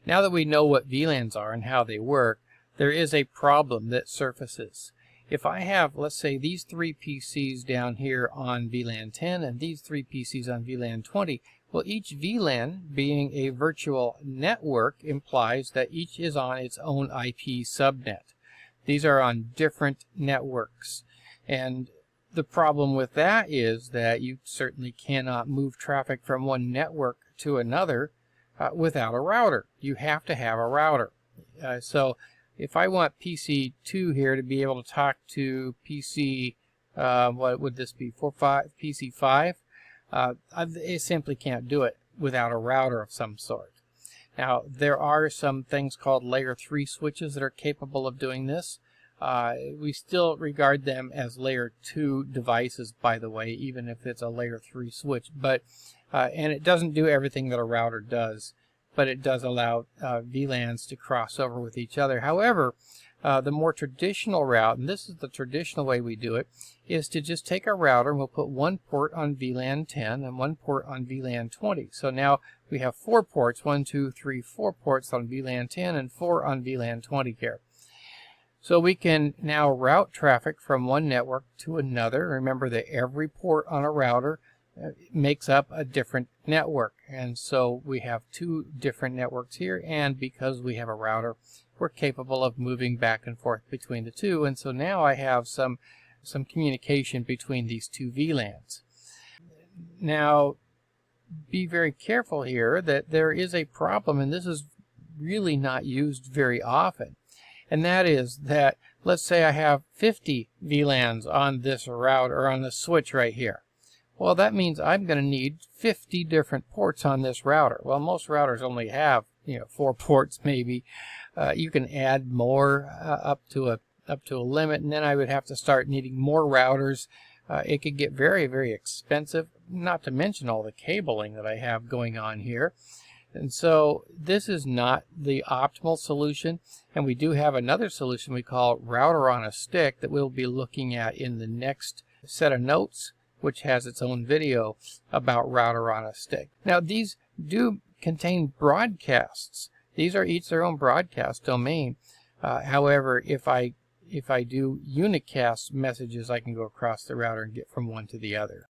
Now that we know what VLANs are and how they work, there is a problem that surfaces. If I have, let's say, these 3 PCs down here on VLAN 10 and these 3 PCs on VLAN 20, well, each VLAN being a virtual network implies that each is on its own IP subnet. These are on different networks. And the problem with that is that you certainly cannot move traffic from one network to another without a router. You have to have a router. So if I want PC2 here to be able to talk to PC, what would this be, PC5, I simply can't do it without a router of some sort. Now, there are some things called layer 3 switches that are capable of doing this. We still regard them as layer 2 devices, by the way, even if it's a layer 3 switch. But and it doesn't do everything that a router does, but it does allow VLANs to cross over with each other. However, the more traditional route, and this is the traditional way we do it, is to just take a router and we'll put one port on VLAN 10 and one port on VLAN 20. So now we have 4 ports, 1, 2, 3, 4 ports on VLAN 10 and 4 on VLAN 20 here. So we can now route traffic from one network to another. Remember that every port on a router makes up a different network, and so we have 2 different networks here, and because we have a router, we're capable of moving back and forth between the 2, and so now I have some communication between these 2 VLANs. Now, be very careful here that there is a problem, and this is really not used very often, and that is that, let's say I have 50 VLANs on this router, or on the switch right here. Well, that means I'm going to need 50 different ports on this router. Well, most routers only have, 4 ports maybe. You can add more up to a limit, and then I would have to start needing more routers. It could get very, very expensive, not to mention all the cabling that I have going on here. And so this is not the optimal solution, and we do have another solution we call router on a stick that we'll be looking at in the next set of notes, which has its own video about router on a stick. Now, these do contain broadcasts. These are each their own broadcast domain. However, if I do unicast messages, I can go across the router and get from one to the other.